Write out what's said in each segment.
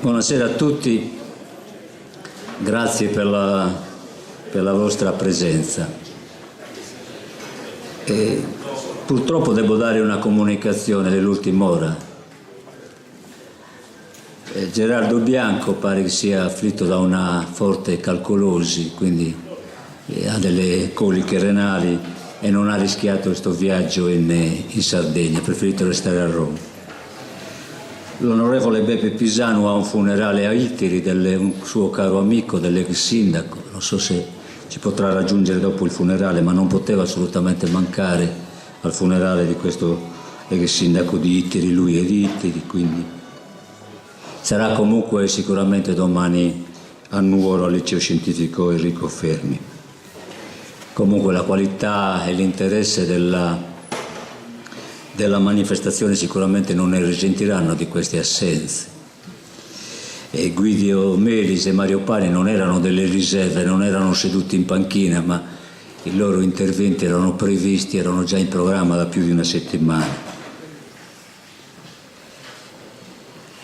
Buonasera a tutti, grazie per la vostra presenza. Purtroppo devo dare una comunicazione dell'ultima ora. Gerardo Bianco pare che sia afflitto da una forte calcolosi, quindi ha delle coliche renali e non ha rischiato questo viaggio in Sardegna, ha preferito restare a Roma. L'onorevole Beppe Pisanu ha un funerale a Iteri, un suo caro amico, dell'ex sindaco. Non so se ci potrà raggiungere dopo il funerale, ma non poteva assolutamente mancare al funerale di questo ex sindaco di Iteri, lui è di Iteri, quindi sarà comunque sicuramente domani a Nuoro al liceo scientifico Enrico Fermi. Comunque la qualità e l'interesse della manifestazione sicuramente non ne risentiranno di queste assenze. E Guido Melis e Mario Pani non erano delle riserve, non erano seduti in panchina, ma i loro interventi erano previsti, erano già in programma da più di una settimana.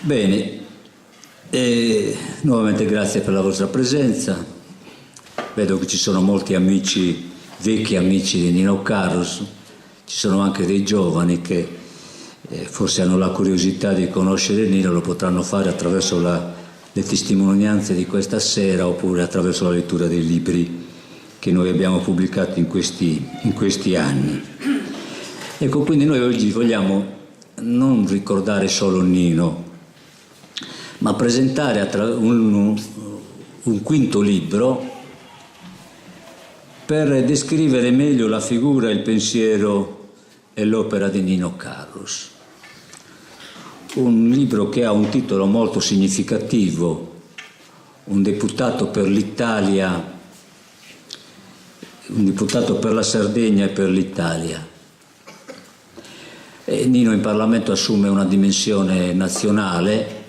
Bene, nuovamente grazie per la vostra presenza. Vedo che ci sono molti amici, vecchi amici di Nino Caros. Ci sono anche dei giovani che forse hanno la curiosità di conoscere Nino, lo potranno fare attraverso le testimonianze di questa sera oppure attraverso la lettura dei libri che noi abbiamo pubblicato in questi anni. Ecco, quindi noi oggi vogliamo non ricordare solo Nino, ma presentare un quinto libro per descrivere meglio la figura, il pensiero e l'opera di Nino Caros. Un libro che ha un titolo molto significativo, un deputato per l'Italia, un deputato per la Sardegna e per l'Italia. E Nino in Parlamento assume una dimensione nazionale,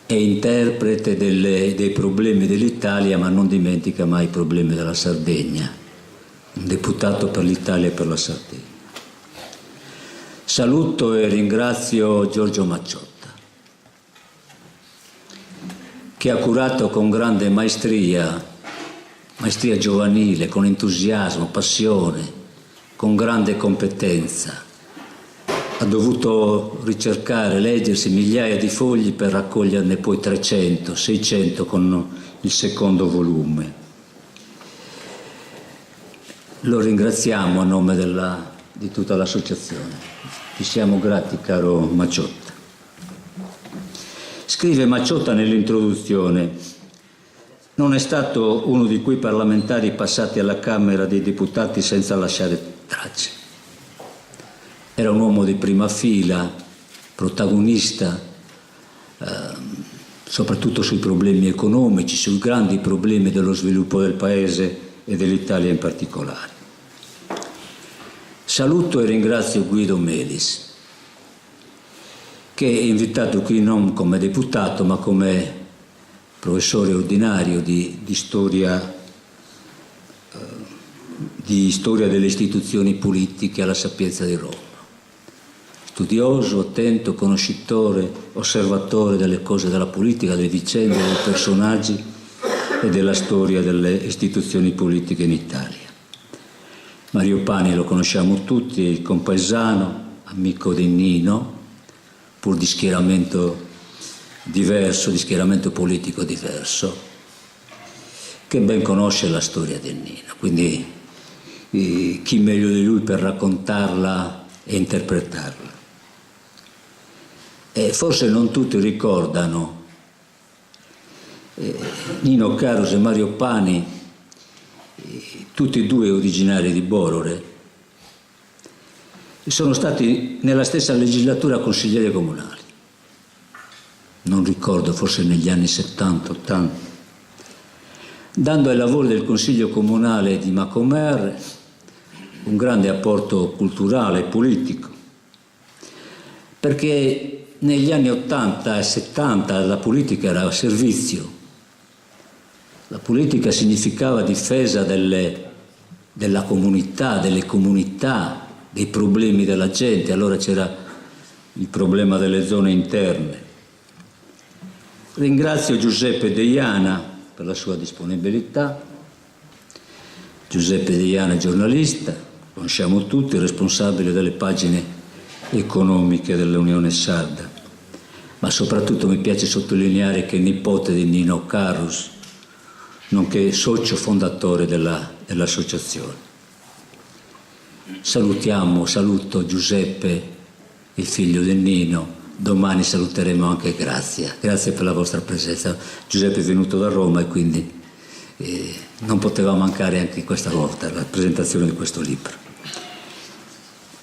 è interprete dei problemi dell'Italia, ma non dimentica mai i problemi della Sardegna. Un deputato per l'Italia e per la Sardegna. Saluto e ringrazio Giorgio Macciotta, che ha curato con grande maestria giovanile, con entusiasmo, passione, con grande competenza. Ha dovuto ricercare, leggersi migliaia di fogli per raccoglierne poi 300, 600 con il secondo volume. Lo ringraziamo a nome di tutta l'associazione. Ti siamo grati, caro Macciotta. Scrive Macciotta nell'introduzione: non è stato uno di quei parlamentari passati alla Camera dei Deputati senza lasciare tracce. Era un uomo di prima fila, protagonista, soprattutto sui problemi economici, sui grandi problemi dello sviluppo del Paese e dell'Italia in particolare. Saluto e ringrazio Guido Melis, che è invitato qui non come deputato, ma come professore ordinario di storia delle istituzioni politiche alla Sapienza di Roma. Studioso, attento, conoscitore, osservatore delle cose della politica, delle vicende, dei personaggi e della storia delle istituzioni politiche in Italia. Mario Pani lo conosciamo tutti, è il compaesano, amico di Nino, pur di schieramento diverso, di schieramento politico diverso, che ben conosce la storia di Nino. Quindi chi meglio di lui per raccontarla e interpretarla. E forse non tutti ricordano Nino Caros e Mario Pani, tutti e due originari di Borore, sono stati nella stessa legislatura consiglieri comunali. Non ricordo, forse negli anni 70-80, dando ai lavori del Consiglio Comunale di Macomer un grande apporto culturale e politico, perché negli anni 80 e 70 la politica era servizio, la politica significava difesa della comunità, delle comunità, dei problemi della gente. Allora c'era il problema delle zone interne, Ringrazio Giuseppe Deiana per la sua disponibilità. Giuseppe Deiana è giornalista, conosciamo tutti, responsabile delle pagine economiche dell'Unione Sarda, ma soprattutto mi piace sottolineare che è nipote di Nino Carus, nonché socio fondatore dell'associazione. Saluto Giuseppe, il figlio di Nino. Domani saluteremo anche Grazia. Grazie per la vostra presenza. Giuseppe è venuto da Roma e quindi non poteva mancare anche questa volta la presentazione di questo libro.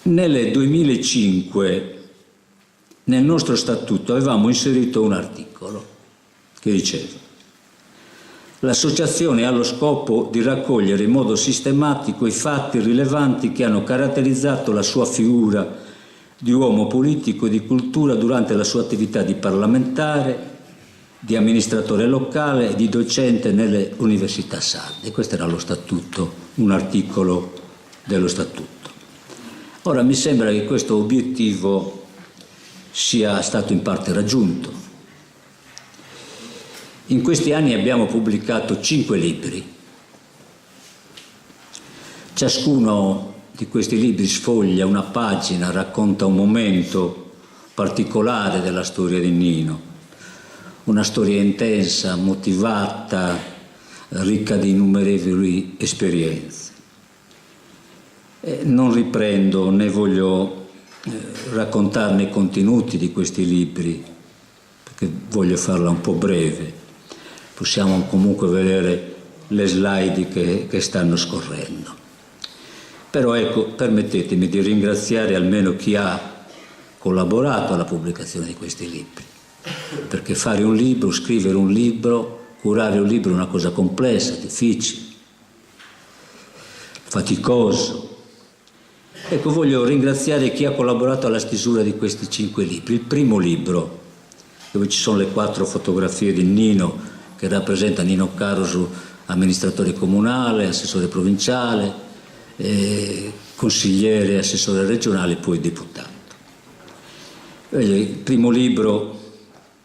Nel 2005 nel nostro statuto avevamo inserito un articolo che diceva: l'associazione ha lo scopo di raccogliere in modo sistematico i fatti rilevanti che hanno caratterizzato la sua figura di uomo politico e di cultura durante la sua attività di parlamentare, di amministratore locale e di docente nelle università sarde. Questo era lo statuto, un articolo dello statuto. Ora mi sembra che questo obiettivo sia stato in parte raggiunto. In questi anni abbiamo pubblicato 5 libri. Ciascuno di questi libri sfoglia una pagina, racconta un momento particolare della storia di Nino, una storia intensa, motivata, ricca di innumerevoli esperienze. Non riprendo né voglio raccontarne i contenuti di questi libri, perché voglio farla un po' breve. Possiamo comunque vedere le slide che stanno scorrendo. Però ecco, permettetemi di ringraziare almeno chi ha collaborato alla pubblicazione di questi libri, perché fare un libro, scrivere un libro, curare un libro è una cosa complessa, difficile, faticoso. Ecco, voglio ringraziare chi ha collaborato alla stesura di questi 5 libri. Il primo libro, dove ci sono le 4 fotografie di Nino, che rappresenta Nino Caruso, amministratore comunale, assessore provinciale, consigliere, assessore regionale e poi deputato. Il primo libro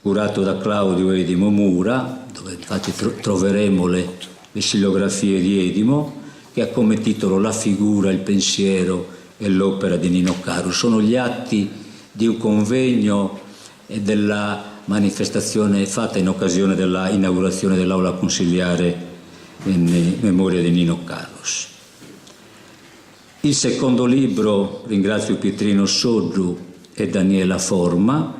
curato da Claudio Edimo Mura, dove infatti troveremo le xilografie di Edimo, che ha come titolo La figura, il pensiero e l'opera di Nino Caruso. Sono gli atti di un convegno e della manifestazione fatta in occasione della inaugurazione dell'aula consiliare in memoria di Nino Caruso. Il secondo libro, ringrazio Pietrino Soggiu e Daniela Forma.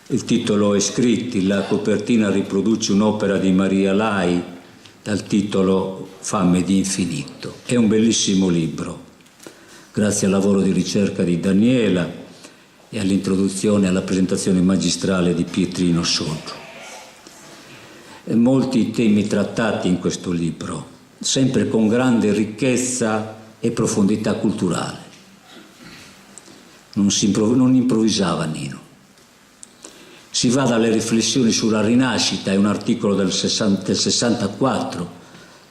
Il titolo è Scritti, la copertina riproduce un'opera di Maria Lai dal titolo Fame di infinito. È un bellissimo libro, grazie al lavoro di ricerca di Daniela e all'introduzione e alla presentazione magistrale di Pietrino Soggiu. Molti temi trattati in questo libro, sempre con grande ricchezza e profondità culturale. Non improvvisava Nino. Si va dalle riflessioni sulla rinascita, è un articolo del 64,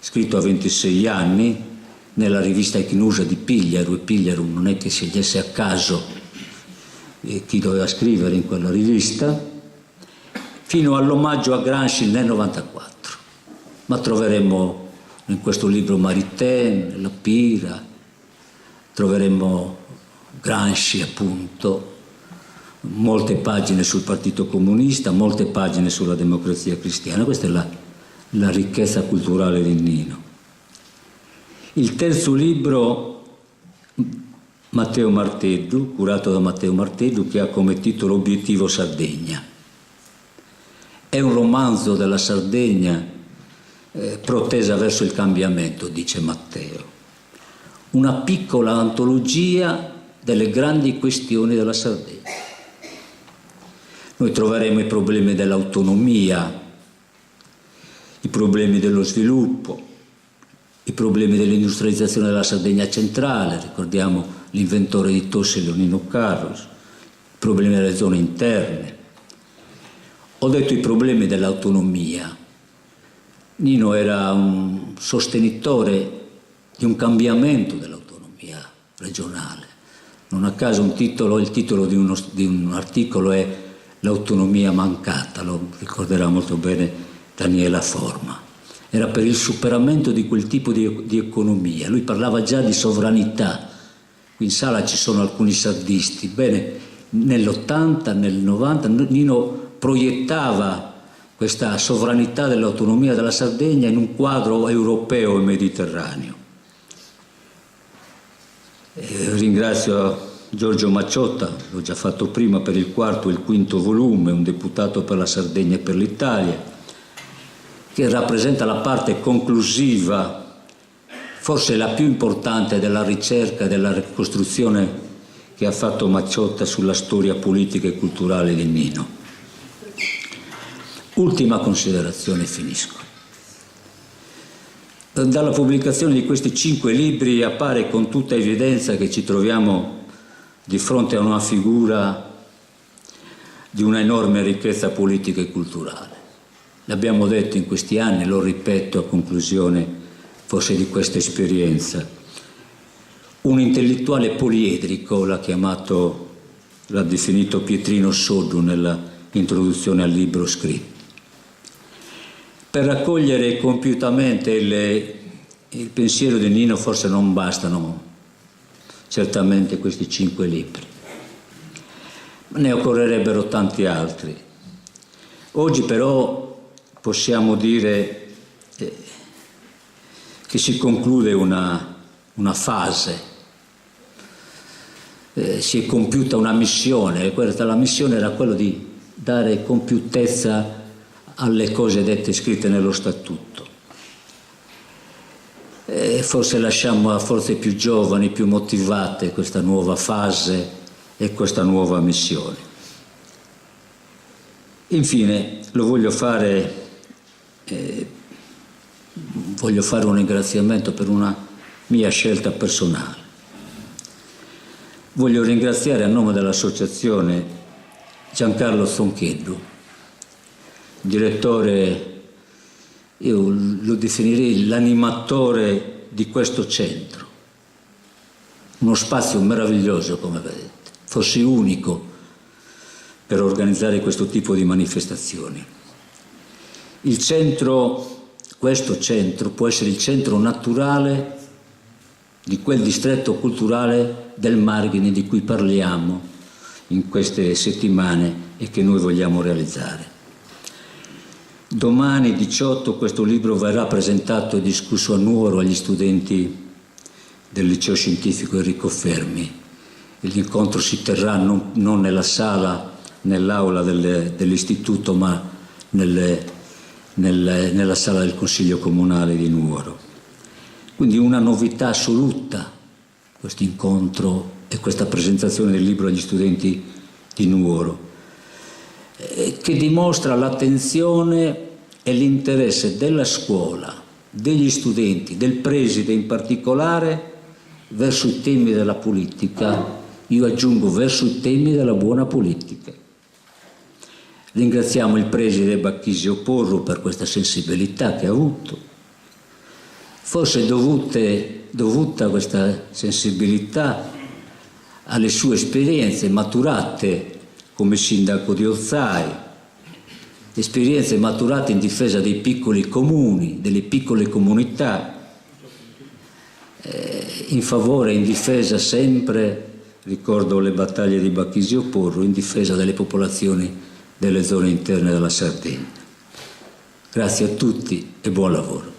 scritto a 26 anni, nella rivista Icnusa di Pigliaru, e Pigliaru non è che scegliesse a caso chi doveva scrivere in quella rivista, fino all'omaggio a Gramsci nel 94. Ma troveremo in questo libro Maritain, La Pira, troveremo Gramsci appunto, molte pagine sul Partito Comunista, molte pagine sulla Democrazia Cristiana. Questa è la ricchezza culturale di Nino. Il terzo libro, Matteo Marteddu, curato da Matteo Marteddu, che ha come titolo Obiettivo Sardegna. È un romanzo della Sardegna protesa verso il cambiamento, dice Matteo. Una piccola antologia delle grandi questioni della Sardegna. Noi troveremo i problemi dell'autonomia, i problemi dello sviluppo, i problemi dell'industrializzazione della Sardegna centrale, ricordiamo l'inventore di tosse Leonino Caruso, i problemi delle zone interne. Ho detto i problemi dell'autonomia. Nino era un sostenitore di un cambiamento dell'autonomia regionale. Non a caso il titolo di un articolo è l'autonomia mancata, lo ricorderà molto bene Daniela Forma. Era per il superamento di quel tipo di economia. Lui parlava già di sovranità. Qui in sala ci sono alcuni sardisti. Bene, nell'80, nel 90, Nino proiettava questa sovranità dell'autonomia della Sardegna in un quadro europeo e mediterraneo. Ringrazio Giorgio Macciotta, l'ho già fatto prima, per il quarto e il quinto volume, un deputato per la Sardegna e per l'Italia, che rappresenta la parte conclusiva, forse la più importante, della ricerca e della ricostruzione che ha fatto Macciotta sulla storia politica e culturale di Nino. Ultima considerazione, finisco. Dalla pubblicazione di questi 5 libri appare con tutta evidenza che ci troviamo di fronte a una figura di una enorme ricchezza politica e culturale. L'abbiamo detto in questi anni, lo ripeto a conclusione forse di questa esperienza. Un intellettuale poliedrico, l'ha definito Pietrino Soddu nella introduzione al libro scritto. Per raccogliere compiutamente il pensiero di Nino forse non bastano certamente questi 5 libri, ne occorrerebbero tanti altri. Oggi però possiamo dire che si conclude una fase, si è compiuta una missione, e la missione era quella di dare compiutezza alle cose dette e scritte nello Statuto. Forse lasciamo a forze più giovani, più motivate, questa nuova fase e questa nuova missione. Infine, voglio fare un ringraziamento per una mia scelta personale. Voglio ringraziare a nome dell'associazione Giancarlo Zoncheddu, direttore, io lo definirei l'animatore di questo centro. Uno spazio meraviglioso, come vedete, forse unico per organizzare questo tipo di manifestazioni. Questo centro può essere il centro naturale di quel distretto culturale del Marghine di cui parliamo in queste settimane e che noi vogliamo realizzare. Domani 18 questo libro verrà presentato e discusso a Nuoro agli studenti del liceo scientifico Enrico Fermi. L'incontro si terrà non nella sala, nell'aula dell'istituto, ma nella sala del Consiglio Comunale di Nuoro. Quindi una novità assoluta questo incontro e questa presentazione del libro agli studenti di Nuoro, che dimostra l'attenzione e l'interesse della scuola, degli studenti, del preside in particolare, verso i temi della politica, io aggiungo verso i temi della buona politica. Ringraziamo il preside Bacchisio Porro per questa sensibilità che ha avuto. Forse dovuta questa sensibilità alle sue esperienze maturate come sindaco di Ozzai, esperienze maturate in difesa dei piccoli comuni, delle piccole comunità, in favore e in difesa sempre, ricordo le battaglie di Bacchisio Porro, in difesa delle popolazioni delle zone interne della Sardegna. Grazie a tutti e buon lavoro.